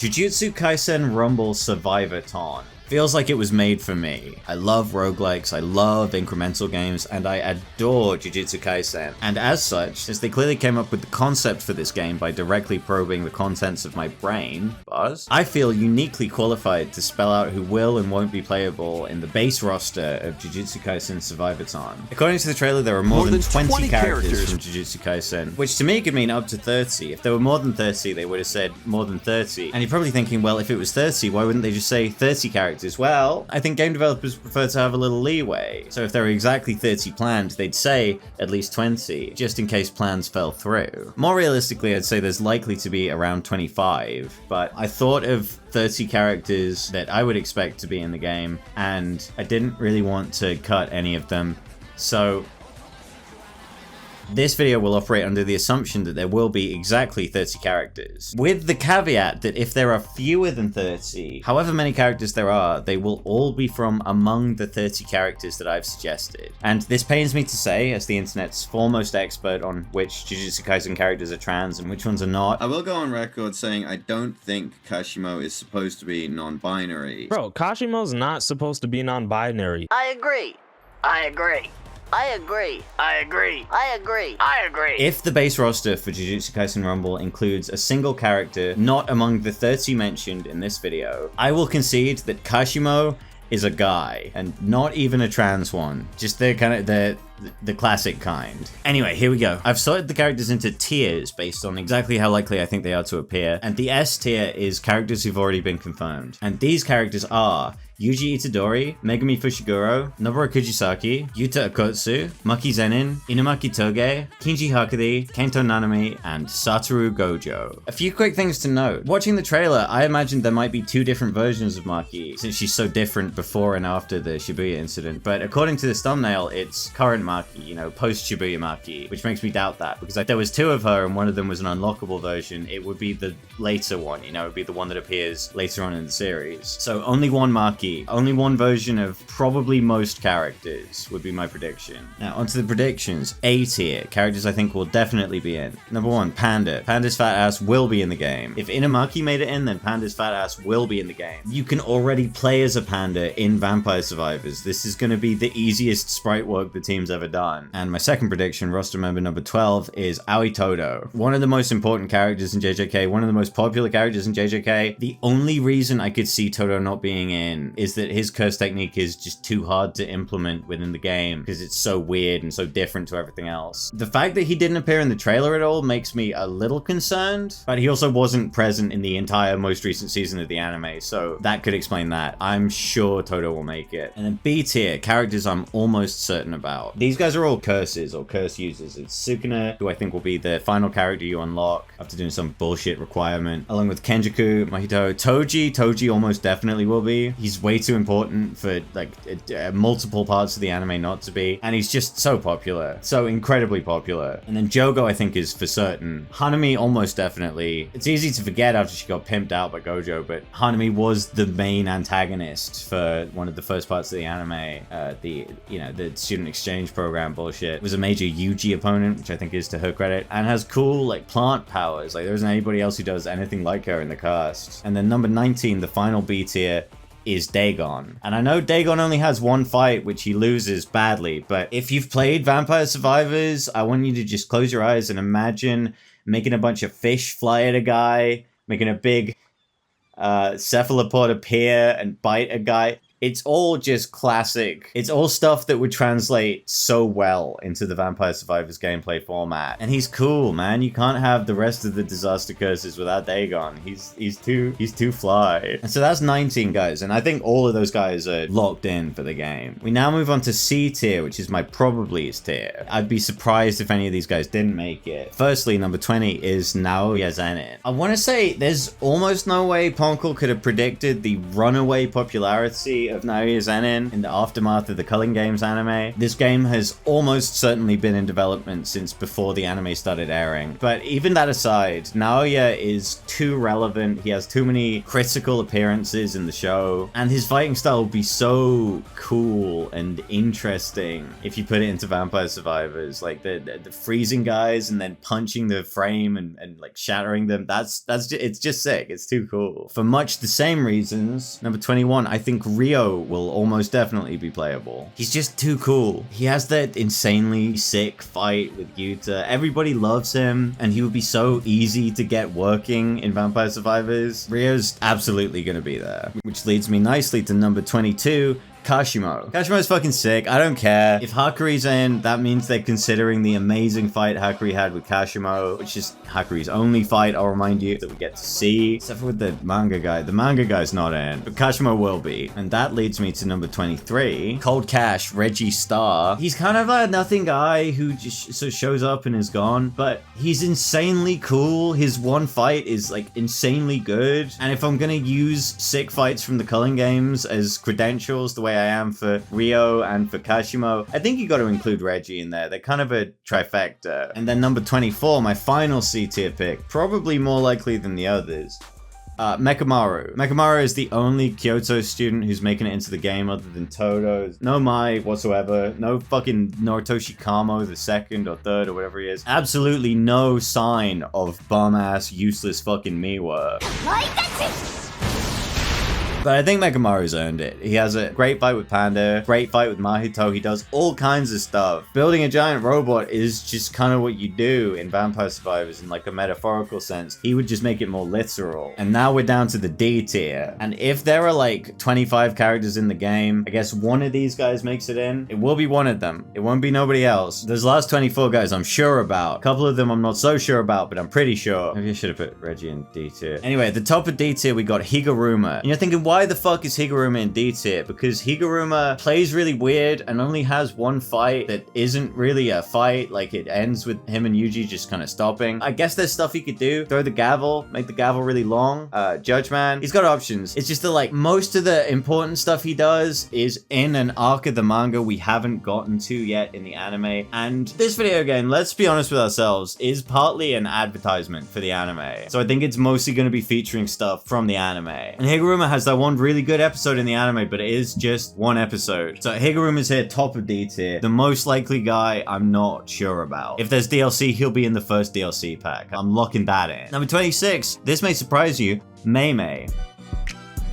Jujutsu Kaisen Rumble Survivaton. Feels like it was made for me. I love roguelikes, I love incremental games, and I adore Jujutsu Kaisen. And as such, since they clearly came up with the concept for this game by directly probing the contents of my brain, buzz, I feel uniquely qualified to spell out who will and won't be playable in the base roster of Jujutsu Kaisen Survivaton. According to the trailer, there are more than 20 characters from Jujutsu Kaisen, which to me could mean up to 30. If there were more than 30, they would have said more than 30. And you're probably thinking, well, if it was 30, why wouldn't they just say 30 characters? Well, I think game developers prefer to have a little leeway. So if there were exactly 30 planned, they'd say at least 20, just in case plans fell through. More realistically, I'd say there's likely to be around 25, but I thought of 30 characters that I would expect to be in the game, and I didn't really want to cut any of them. So this video will operate under the assumption that there will be exactly 30 characters, with the caveat that if there are fewer than 30, however many characters there are, they will all be from among the 30 characters that I've suggested. And this pains me to say, as the internet's foremost expert on which Jujutsu Kaisen characters are trans and which ones are not. I will go on record saying I don't think Kashimo is supposed to be non-binary. Bro, Kashimo's not supposed to be non-binary. I agree. I agree. I agree. I agree. I agree. I agree. If the base roster for Jujutsu Kaisen Rumble includes a single character not among the 30 mentioned in this video, I will concede that Kashimo is a guy, and not even a trans one. Just the kind of the classic kind. Anyway, here we go. I've sorted the characters into tiers based on exactly how likely I think they are to appear, and the S tier is characters who've already been confirmed. And these characters are Yuji Itadori, Megumi Fushiguro, Noboru Kujisaki, Yuta Akotsu, Maki Zenin, Inumaki Toge, Kinji Hakuri, Kento Nanami, and Satoru Gojo. A few quick things to note. Watching the trailer, I imagined there might be two different versions of Maki, since she's so different before and after the Shibuya incident, but according to this thumbnail, it's current Maki, you know, post-Shibuya Maki, which makes me doubt that, because if there was two of her and one of them was an unlockable version, it would be the later one, you know, it would be the one that appears later on in the series. So only one Maki, only one version of probably most characters would be my prediction. Now onto the predictions. A tier, characters I think will definitely be in. Number 1, Panda. Panda's fat ass will be in the game. If Inumaki made it in, then Panda's fat ass will be in the game. You can already play as a panda in Vampire Survivors. This is going to be the easiest sprite work the team's ever done. And my second prediction, roster member number 12, is Aoi Todo. One of the most important characters in JJK, one of the most popular characters in JJK. The only reason I could see Todo not being in is that his curse technique is just too hard to implement within the game because it's so weird and so different to everything else. The fact that he didn't appear in the trailer at all makes me a little concerned, but he also wasn't present in the entire most recent season of the anime, so that could explain that. I'm sure Todo will make it. And then B tier, characters I'm almost certain about. These guys are all curses or curse users. It's Sukuna, who I think will be the final character you unlock after doing some bullshit requirement, along with Kenjaku, Mahito, Toji almost definitely will be. He's way too important for like multiple parts of the anime not to be, and he's just so popular, so incredibly popular. And then Jogo I think is for certain. Hanami almost definitely. It's easy to forget after she got pimped out by Gojo, but Hanami was the main antagonist for one of the first parts of the anime. The student exchange program bullshit. Was a major Yuji opponent, which I think is to her credit, and has cool like plant powers. Like there isn't anybody else who does anything like her in the cast. And then number 19, the final B tier, is Dagon. And I know Dagon only has one fight, which he loses badly, but if you've played Vampire Survivors, I want you to just close your eyes and imagine making a bunch of fish fly at a guy, making a big cephalopod appear and bite a guy. It's all just classic. It's all stuff that would translate so well into the Vampire Survivors gameplay format. And he's cool, man. You can't have the rest of the disaster curses without Dagon. He's too fly. And so that's 19 guys, and I think all of those guys are locked in for the game. We now move on to C tier, which is my probablys tier. I'd be surprised if any of these guys didn't make it. Firstly, number 20 is Naoya Zenin. I want to say there's almost no way Ponkel could have predicted the runaway popularity of Naoya Zenin in the aftermath of the Culling Games anime. This game has almost certainly been in development since before the anime started airing. But even that aside, Naoya is too relevant. He has too many critical appearances in the show, and his fighting style would be so cool and interesting if you put it into Vampire Survivors. Like the freezing guys and then punching the frame and like shattering them. It's just sick. It's too cool. For much the same reasons, number 21, I think Ryo will almost definitely be playable. He's just too cool. He has that insanely sick fight with Yuta. Everybody loves him, and he would be so easy to get working in Vampire Survivors. Ryo's absolutely gonna be there. Which leads me nicely to number 22, Kashimo. Kashimo's fucking sick. I don't care. If Hakuri's in, that means they're considering the amazing fight Hakuri had with Kashimo, which is Hakuri's only fight, I'll remind you, that we get to see. Except for with the manga guy. The manga guy's not in, but Kashimo will be. And that leads me to number 23, Cold Cash, Reggie Star. He's kind of a nothing guy who just sort of shows up and is gone, but he's insanely cool. His one fight is like insanely good. And if I'm gonna use sick fights from the Culling Games as credentials the way I am for Ryo and for Kashimo, I think you got to include Reggie in there. They're kind of a trifecta. And then number 24, my final C tier pick, probably more likely than the others, Mekamaru. Mekamaru is the only Kyoto student who's making it into the game other than Todo. No Mai whatsoever. No fucking Noritoshi Kamo the second or third or whatever he is. Absolutely no sign of bum-ass, useless fucking Miwa. But I think Mekamaru's earned it. He has a great fight with Panda, great fight with Mahito. He does all kinds of stuff. Building a giant robot is just kind of what you do in Vampire Survivors in like a metaphorical sense. He would just make it more literal. And now we're down to the D tier. And if there are like 25 characters in the game, I guess one of these guys makes it in. It will be one of them. It won't be nobody else. Those last 24 guys I'm sure about. A couple of them I'm not so sure about, but I'm pretty sure. Maybe I should have put Reggie in D tier. Anyway, at the top of D tier, we got Higuruma. And you're thinking, why the fuck is Higuruma in D tier? Because Higuruma plays really weird and only has one fight that isn't really a fight. Like, it ends with him and Yuji just kind of stopping. I guess there's stuff he could do. Throw the gavel, make the gavel really long. Judge Man, he's got options. It's just that, like, most of the important stuff he does is in an arc of the manga we haven't gotten to yet in the anime. And this video game, let's be honest with ourselves, is partly an advertisement for the anime. So I think it's mostly going to be featuring stuff from the anime. And Higuruma has that one really good episode in the anime, but it is just one episode. So Higuruma's here, top of D tier. The most likely guy, I'm not sure about. If there's DLC, he'll be in the first DLC pack. I'm locking that in. Number 26, this may surprise you, Mei Mei.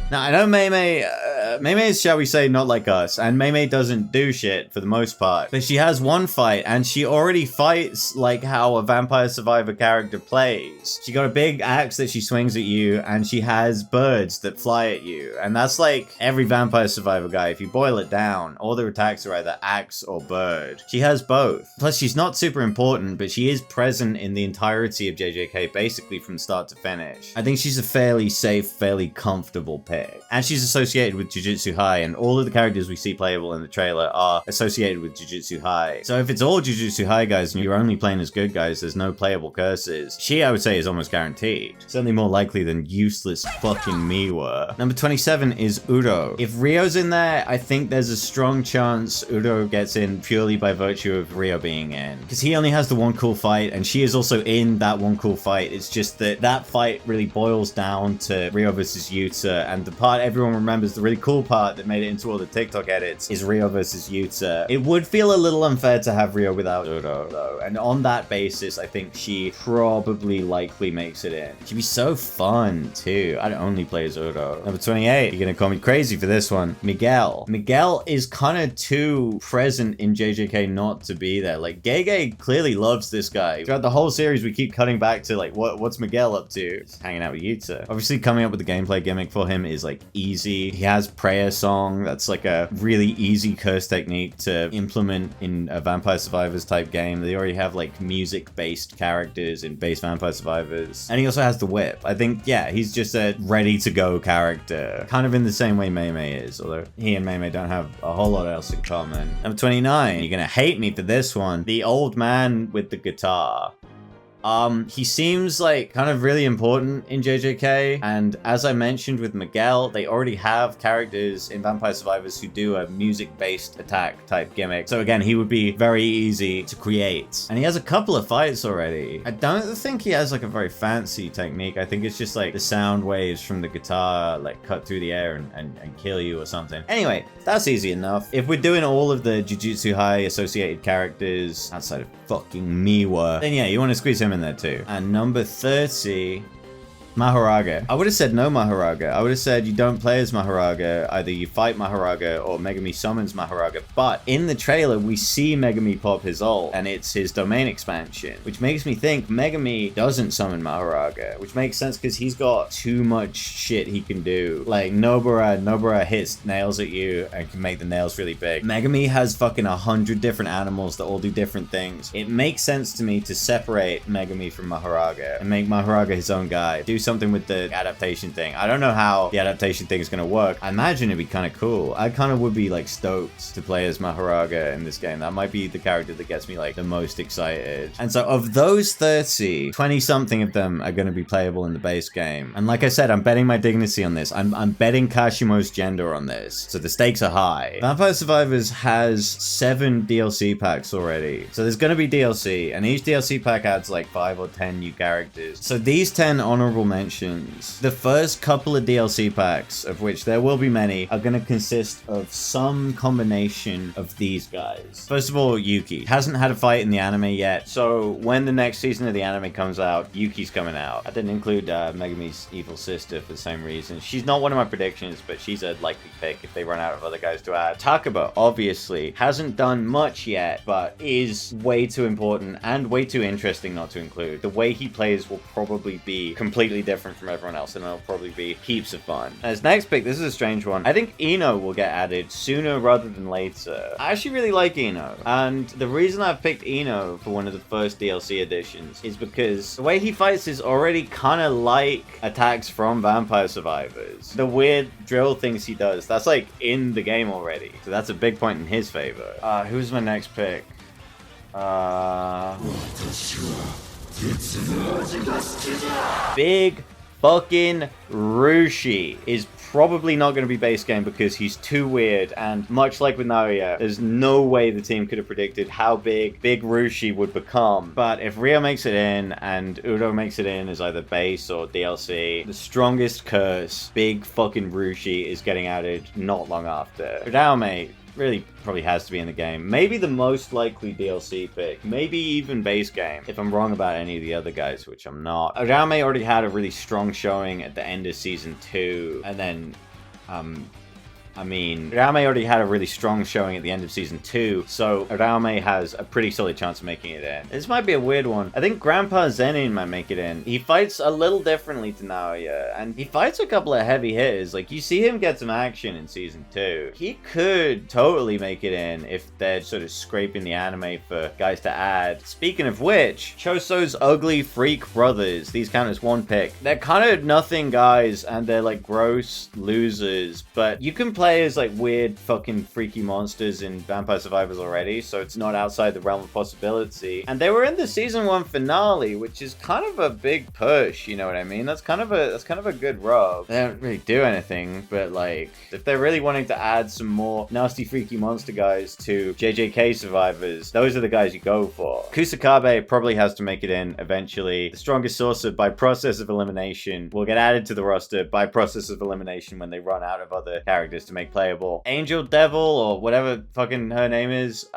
Now, I know Mei Mei is, shall we say, not like us, and Mei Mei doesn't do shit for the most part, but she has one fight, and she already fights like how a Vampire Survivor character plays. She got a big axe that she swings at you, and she has birds that fly at you, and that's like every Vampire Survivor guy. If you boil it down, all their attacks are either axe or bird. She has both. Plus, she's not super important, but she is present in the entirety of JJK, basically from start to finish. I think she's a fairly safe, fairly comfortable pick. And she's associated with Jujutsu High, and all of the characters we see playable in the trailer are associated with Jujutsu High. So if it's all Jujutsu High guys and you're only playing as good guys, there's no playable curses. She, I would say, is almost guaranteed. Certainly more likely than useless fucking Miwa. Number 27 is Udo. If Ryo's in there, I think there's a strong chance Udo gets in purely by virtue of Ryo being in. Because he only has the one cool fight, and she is also in that one cool fight. It's just that that fight really boils down to Ryo versus Yuta, and the part everyone remembers, the really cool part that made it into all the TikTok edits, is Ryo versus Yuta. It would feel a little unfair to have Ryo without Udo, though, and on that basis, I think she probably likely makes it in. She'd be so fun, too. I'd only play as Udo. Number 28, you're gonna call me crazy for this one, Miguel. Miguel is kind of too present in JJK not to be there. Like, Gege clearly loves this guy. Throughout the whole series, we keep cutting back to, like, what's Miguel up to? Just hanging out with Yuta. Obviously, coming up with the gameplay gimmick for him is like easy. He has prayer song. That's like a really easy curse technique to implement in a Vampire Survivors type game. They already have like music based characters in base Vampire Survivors. And he also has the whip. I think, yeah, he's just a ready to go character. Kind of in the same way Mei Mei is, although he and Mei Mei don't have a whole lot else in common. Number 29, you're gonna hate me for this one. The old man with the guitar. He seems like kind of really important in JJK, and as I mentioned with Miguel, they already have characters in Vampire Survivors who do a music-based attack type gimmick. So again, he would be very easy to create. And he has a couple of fights already. I don't think he has like a very fancy technique. I think it's just like the sound waves from the guitar like cut through the air and kill you or something. Anyway, that's easy enough. If we're doing all of the Jujutsu High associated characters outside of fucking Miwa, then yeah, you want to squeeze him in there too. And number 30, Mahoraga. I would have said no Mahoraga. I would have said you don't play as Mahoraga. Either you fight Mahoraga or Megami summons Mahoraga. But in the trailer, we see Megami pop his ult, and it's his domain expansion, which makes me think Megami doesn't summon Mahoraga, which makes sense because he's got too much shit he can do. Like Nobara hits nails at you and can make the nails really big. Megami has fucking 100 different animals that all do different things. It makes sense to me to separate Megami from Mahoraga and make Mahoraga his own guy. Do something with the adaptation thing. I don't know how the adaptation thing is going to work. I imagine it'd be kind of cool. I kind of would be like stoked to play as Mahoraga in this game. That might be the character that gets me like the most excited. And so of those 30, 20 something of them are going to be playable in the base game. And like I said, I'm betting my dignity on this. I'm betting Kashimo's gender on this. So the stakes are high. Vampire Survivors has 7 DLC packs already. So there's going to be DLC, and each DLC pack adds like 5 or 10 new characters. So these 10 honorable mentions, the first couple of DLC packs, of which there will be many, are going to consist of some combination of these guys. First of all, Yuki hasn't had a fight in the anime yet, so when the next season of the anime comes out, Yuki's coming out. I didn't include Megami's evil sister for the same reason. She's not one of my predictions, but she's a likely pick if they run out of other guys to add. Takaba, obviously, hasn't done much yet, but is way too important and way too interesting not to include. The way he plays will probably be completely different from everyone else, and it'll probably be heaps of fun. As next pick, this is a strange one. I think Ino will get added sooner rather than later. I actually really like Ino, and the reason I've picked Ino for one of the first DLC editions is because the way he fights is already kind of like attacks from Vampire Survivors. The weird drill things he does, that's like in the game already, so that's a big point in his favor. Who's my next pick? Big fucking Rushi is probably not going to be base game because he's too weird, and much like with Naoya, there's no way the team could have predicted how big Rushi would become. But if Rio makes it in and Udo makes it in as either base or DLC, the strongest curse, big fucking Rushi, is getting added not long after. Udaume really probably has to be in the game. Maybe the most likely DLC pick. Maybe even base game, if I'm wrong about any of the other guys, which I'm not. Udaume already had a really strong showing at the end of Season 2, and then, Udaume already had a really strong showing at the end of Season 2, so Udaume has a pretty solid chance of making it in. This might be a weird one. I think Grandpa Zenin might make it in. He fights a little differently to Naoya, and he fights a couple of heavy hitters. Like, you see him get some action in Season 2. He could totally make it in if they're sort of scraping the anime for guys to add. Speaking of which, Choso's ugly freak brothers, these count as one pick. They're kind of nothing guys, and they're like gross losers, but you can play as like weird fucking freaky monsters in Vampire Survivors already, so it's not outside the realm of possibility. And they were in the Season 1 finale, which is kind of a big push, you know what I mean? That's kind of a good rub. They don't really do anything, but like, if they're really wanting to add some more nasty freaky monster guys to JJK Survivors, those are the guys you go for. Kusakabe probably has to make it in eventually. The strongest sorcerer by process of elimination will get added to the roster by process of elimination when they run out of other characters to make playable. Angel Devil, or whatever fucking her name is,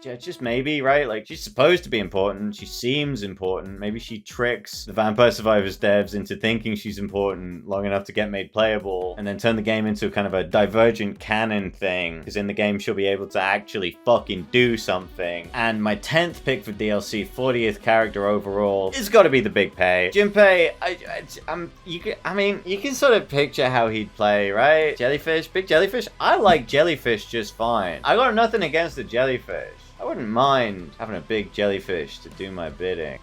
just maybe, right? Like, she's supposed to be important. She seems important. Maybe she tricks the Vampire Survivors devs into thinking she's important long enough to get made playable, and then turn the game into kind of a divergent canon thing, because in the game she'll be able to actually fucking do something. And my 10th pick for DLC, 40th character overall, is got to be the Big Pay. Junpei, you can sort of picture how he'd play, right? Jellyfish, big jellyfish. I like jellyfish just fine. I got nothing against the jellyfish. I wouldn't mind having a big jellyfish to do my bidding.